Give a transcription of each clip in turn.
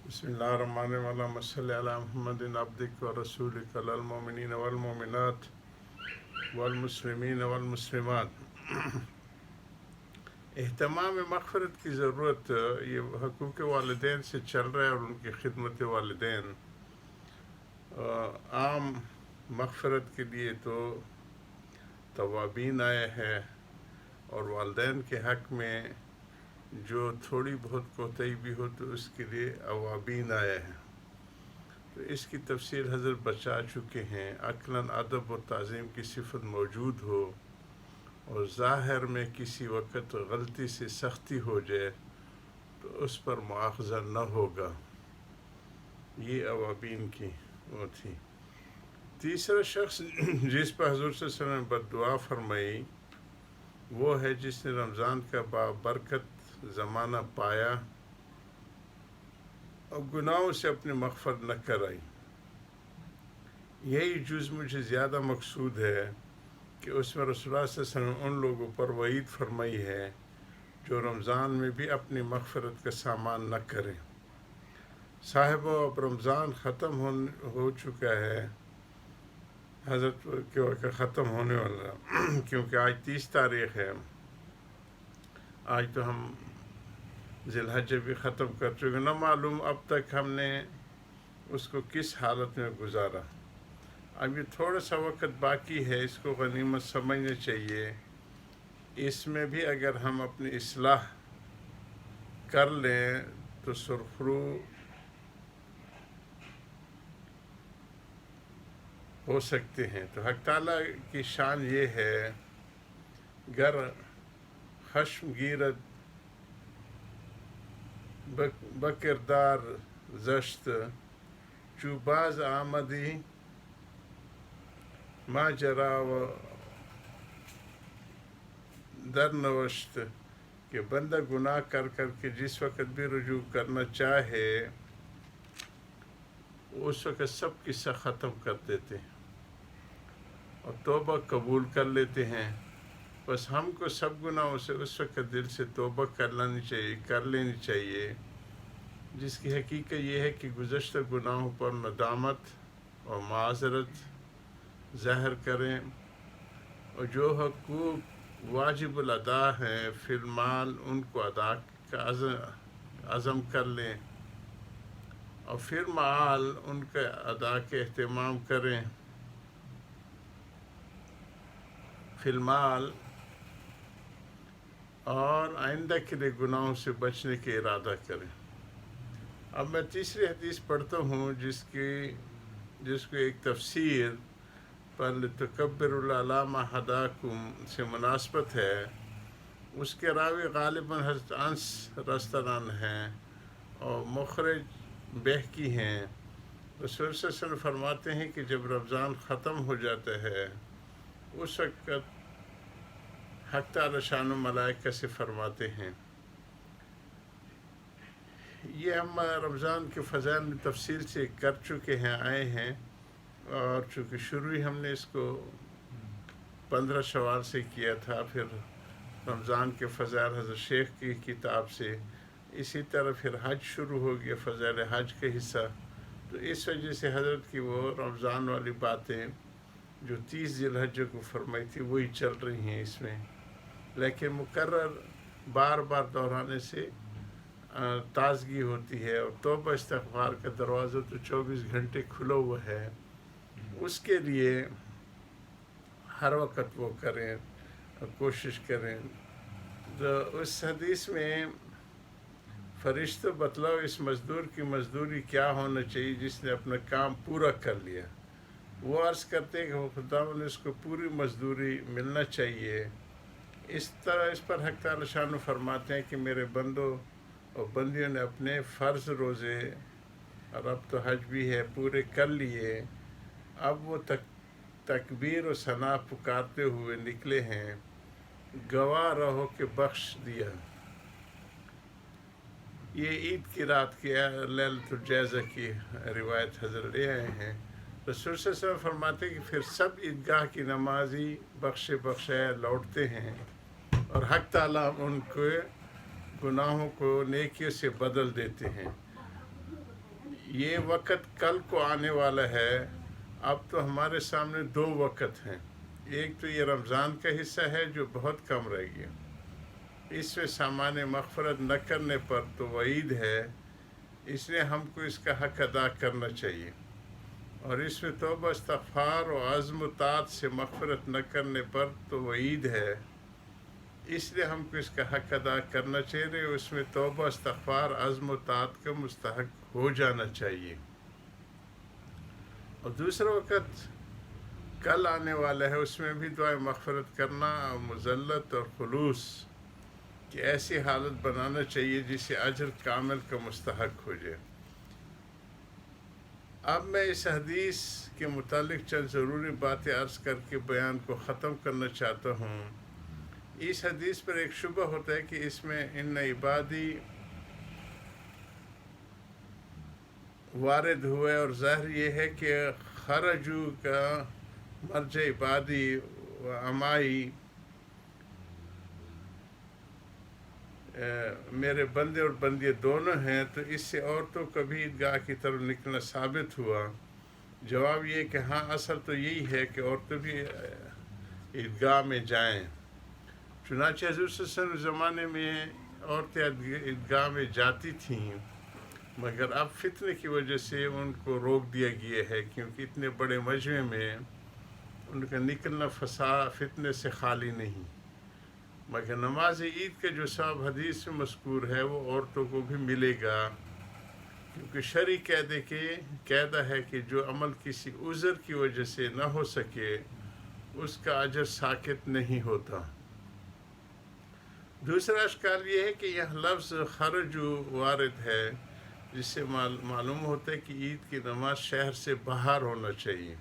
بسم اللہ الرحمن الرحیم صلی علی محمد عبدک و رسولک المؤمنین والمؤمنات والمسلمین والمسلمات۔ اہتمام مغفرت کی ضرورت یہ حقوق والدین سے چل رہا ہے اور ان کی خدمت والدین۔ عام مغفرت کے لیے تو توابین آئے ہے اور والدین کے حق میں جو تھوڑی بہت کوتاہی بھی ہو تو اس کے لیے اوابین آئے ہیں۔ تو اس کی تفصیل حضرت بچا چکے ہیں۔ عقلاً ادب و تعظیم کی صفت موجود ہو اور ظاہر میں کسی وقت غلطی سے سختی ہو جائے تو اس پر مواخذہ نہ ہوگا، یہ اوابین کی وہ تھی۔ تیسرا شخص جس پر حضور صلی اللہ علیہ وسلم نے بد دعا فرمائی وہ ہے جس نے رمضان کا بابرکت زمانہ پایا اور گناہوں سے اپنی مغفرت نہ کرائی۔ یہی جز مجھے زیادہ مقصود ہے کہ اس میں رسول اللہ صلی اللہ علیہ وسلم ان لوگوں پر وعید فرمائی ہے جو رمضان میں بھی اپنی مغفرت کا سامان نہ کریں۔ صاحبہ اب رمضان ختم ہو چکا ہے، حضرت کے وقت ختم ہونے والا، کیونکہ آج 30 تاریخ ہے۔ آج تو ہم ذی الحجہ بھی ختم کر چکے، نہ معلوم اب تک ہم نے اس کو کس حالت میں گزارا۔ اب یہ تھوڑا سا وقت باقی ہے، اس کو غنیمت سمجھنا چاہیے۔ اس میں بھی اگر ہم اپنی اصلاح کر لیں تو سرخرو ہو سکتے ہیں۔ تو حق تعالیٰ کی شان یہ ہے، گر خشم گیرد بکردار زشت چو باز آمدی ماجرا و در نوشت، کہ بندہ گناہ کر کے جس وقت بھی رجوع کرنا چاہے اس وقت سب قصہ ختم کر دیتے ہیں اور توبہ قبول کر لیتے ہیں۔ بس ہم کو سب گناہوں سے اس وقت دل سے توبہ کر لینی چاہیے، جس کی حقیقت یہ ہے کہ گزشتہ گناہوں پر ندامت اور معذرت ظاہر کریں اور جو حقوق واجب الادا ہیں فی المال ان کو ادا کا عزم کر لیں اور پھر معال ان کا ادا کے اہتمام کریں، فی المال، اور آئندہ کے لیے گناہوں سے بچنے کے ارادہ کریں۔ اب میں تیسری حدیث پڑھتا ہوں جس کو ایک تفسیر پر لتکبر اللہ ما ہداکم سے مناسبت ہے۔ اس کے راوی غالباً حضرت انس رستران ہیں اور مخرج بہقی ہیں۔ رسول صلی اللہ علیہ وسلم فرماتے ہیں کہ جب رمضان ختم ہو جاتا ہے اس وقت حق تعالی شان و ملائکہ سے فرماتے ہیں۔ یہ ہم رمضان کے فضائل میں تفصیل سے کر چکے ہیں، آئے ہیں، اور چونکہ شروع ہی ہم نے اس کو 15 شوال سے کیا تھا، پھر رمضان کے فضائل حضرت شیخ کی کتاب سے، اسی طرح پھر حج شروع ہو گیا، فضائل حج کا حصہ، تو اس وجہ سے حضرت کی وہ رمضان والی باتیں جو 30 ذی الحجہ کو فرمائی تھی وہی چل رہی ہیں اس میں، لیکن مقرر بار بار دہرانے سے تازگی ہوتی ہے، اور توبہ استغفار کا دروازہ تو 24 گھنٹے کھلا ہوا ہے، اس کے لیے ہر وقت وہ کریں، کوشش کریں۔ تو اس حدیث میں فرشتوں بتلاؤ اس مزدور کی مزدوری کیا ہونا چاہیے جس نے اپنا کام پورا کر لیا۔ وہ عرض کرتے ہیں کہ خداوند نے اس کو پوری مزدوری ملنا چاہیے۔ اس طرح اس پر حق تعالی شان فرماتے ہیں کہ میرے بندوں اور بندیوں نے اپنے فرض روزے اور اب تو حج بھی ہے پورے کر لیے، اب وہ تکبیر و ثنا پکارتے ہوئے نکلے ہیں، گواہ رہو کہ بخش دیا۔ یہ عید کی رات کی لیلۃ الجائزہ کی روایت حضرت لے آئے ہیں۔ رسول صلی اللہ علیہ وسلم فرماتے ہیں کہ پھر سب عیدگاہ کی نمازی بخشے لوٹتے ہیں اور حق تعالیٰ ان کے گناہوں کو نیکیوں سے بدل دیتے ہیں۔ یہ وقت کل کو آنے والا ہے. اب تو ہمارے سامنے 2 وقت ہیں. ایک تو یہ رمضان کا حصہ ہے جو بہت کم رہ گیا، اس میں سامان مغفرت نہ کرنے پر تو وعید ہے، اس لیے ہم کو اس کا حق ادا کرنا چاہیے. اور اس میں توبہ استغفار و عزم و طاعت سے مغفرت نہ کرنے پر تو وعید ہے، اس لیے ہم کو اس کا حق ادا کرنا چاہیے. اس میں توبہ استغفار عزم و طاعت کا مستحق ہو جانا چاہیے. اور دوسرا وقت کل آنے والا ہے، اس میں بھی دعائے مغفرت کرنا اور مذلت اور خلوص کی ایسی حالت بنانا چاہیے جس سے اجر کامل کا مستحق ہو جائے. اب میں اس حدیث کے متعلق چند ضروری باتیں عرض کر کے بیان کو ختم کرنا چاہتا ہوں. اس حدیث پر ایک شبہ ہوتا ہے کہ اس میں ان عبادی وارد ہوئے، اور ظاہر یہ ہے کہ خرجو کا مرجع عبادی و امائی میرے بندے اور بندیے دونوں ہیں، تو اس سے عورتوں کا بھی عیدگاہ کی طرف نکلنا ثابت ہوا. جواب یہ کہ ہاں، اصل تو یہی ہے کہ عورتیں بھی عیدگاہ میں جائیں. چنانچہ حضور صلی اللہ علیہ وسلم زمانے میں عورتیں عیدگاہ میں جاتی تھیں، مگر اب فتنے کی وجہ سے ان کو روک دیا گیا ہے، کیونکہ اتنے بڑے مجمع میں ان کا نکلنا فتنے سے خالی نہیں. مگر نماز عید کا جو ثواب حدیث میں مذکور ہے وہ عورتوں کو بھی ملے گا، کیونکہ شرعی قاعدہ ہے کہ جو عمل کسی عذر کی وجہ سے نہ ہو سکے اس کا اجر ساقط نہیں ہوتا. دوسرا اشکال یہ ہے کہ یہ لفظ خرجو وارد ہے، جس سے معلوم ہوتا ہے کہ عید کی نماز شہر سے باہر ہونا چاہیے،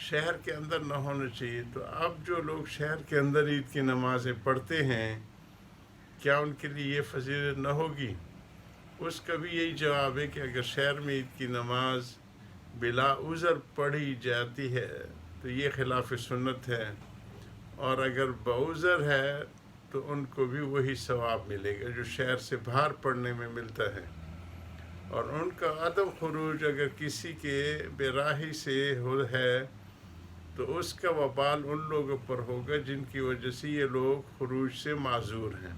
شہر کے اندر نہ ہونا چاہیے. تو اب جو لوگ شہر کے اندر عید کی نمازیں پڑھتے ہیں، کیا ان کے لیے یہ فضیلت نہ ہوگی؟ اس کا بھی یہی جواب ہے کہ اگر شہر میں عید کی نماز بلا عذر پڑھی جاتی ہے تو یہ خلاف سنت ہے، اور اگر بعذر ہے تو ان کو بھی وہی ثواب ملے گا جو شہر سے باہر پڑھنے میں ملتا ہے. اور ان کا عدم خروج اگر کسی کے بے راہی سے ہے تو اس کا وبال ان لوگوں پر ہوگا جن کی وجہ سے یہ لوگ خروج سے معذور ہیں.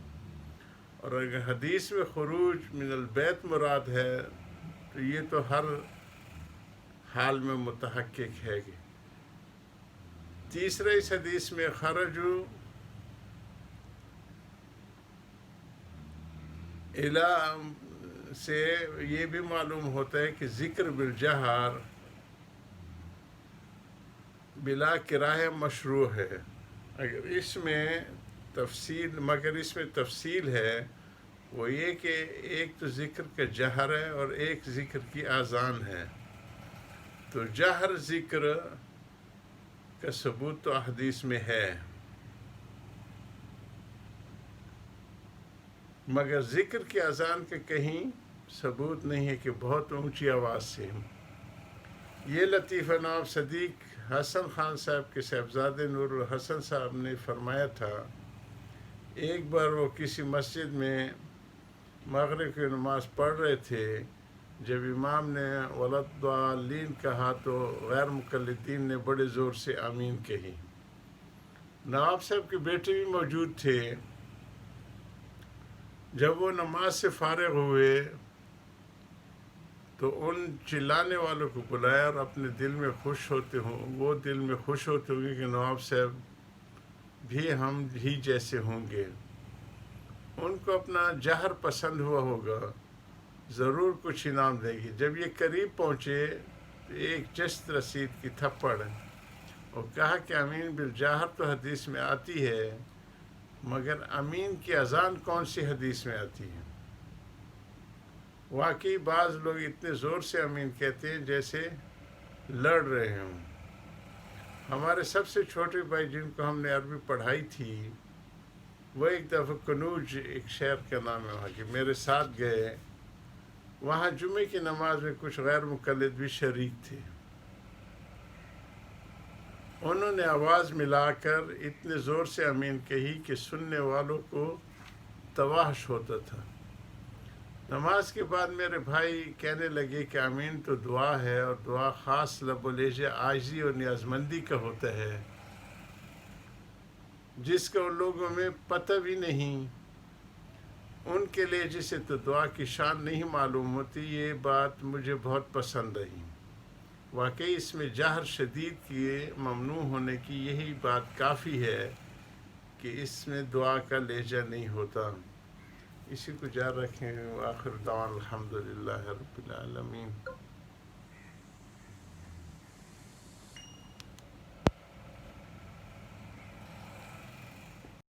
اور اگر حدیث میں خروج من البیت مراد ہے تو یہ تو ہر حال میں متحقق ہے. تیسرا، اس حدیث میں خرجو سے یہ بھی معلوم ہوتا ہے کہ ذکر بالجہر بلا کرایہ مشروع ہے. اس میں تفصیل ہے، وہ یہ کہ ایک تو ذکر کا جہر ہے اور ایک ذکر کی اذان ہے. تو جہر ذکر کا ثبوت تو حدیث میں ہے، مگر ذکر کی اذان کا کہیں ثبوت نہیں ہے کہ بہت اونچی آواز سے. یہ لطیفہ نواب صدیق حسن خان صاحب کے صاحبزادے نور الحسن صاحب نے فرمایا تھا، ایک بار وہ کسی مسجد میں مغرب کی نماز پڑھ رہے تھے، جب امام نے ولدالدین کہا تو غیر مقلدین نے بڑے زور سے آمین کہی. نواب صاحب کے بیٹے بھی موجود تھے. جب وہ نماز سے فارغ ہوئے تو ان چلانے والوں کو بلایا اور اپنے دل میں خوش ہوتے ہوں گے کہ نواب صاحب بھی ہم ہی جیسے ہوں گے. ان کو اپنا جہر پسند ہوا ہوگا، ضرور کچھ انعام دے گی. جب یہ قریب پہنچے تو ایک چست رسید کی تھپڑ اور کہا کہ امین بالجہر تو حدیث میں آتی ہے، مگر امین کی اذان کون سی حدیث میں آتی ہے؟ واقعی بعض لوگ اتنے زور سے امین کہتے ہیں جیسے لڑ رہے ہوں. ہمارے سب سے چھوٹے بھائی جن کو ہم نے عربی پڑھائی تھی، وہ ایک دفعہ کنوج ایک شہر کا نام ہے وہاں کے، میرے ساتھ گئے. وہاں جمعے کی نماز میں کچھ غیر مقلد بھی شریک تھے. انہوں نے آواز ملا کر اتنے زور سے امین کہی کہ سننے والوں کو تواش ہوتا تھا. نماز کے بعد میرے بھائی کہنے لگے کہ آمین تو دعا ہے، اور دعا خاص لب و لہجے عاجزی اور نیازمندی کا ہوتا ہے، جس کا ان لوگوں میں پتہ بھی نہیں، ان کے لہجے سے تو دعا کی شان نہیں معلوم ہوتی۔ یہ بات مجھے بہت پسند آئی۔ واقعی اس میں جہر شدید کیے ممنوع ہونے کی یہی بات کافی ہے کہ اس میں دعا کا لہجہ نہیں ہوتا۔ اسی کو جار رکھیں۔ آخر دعوانا الحمدللہ رب العالمین۔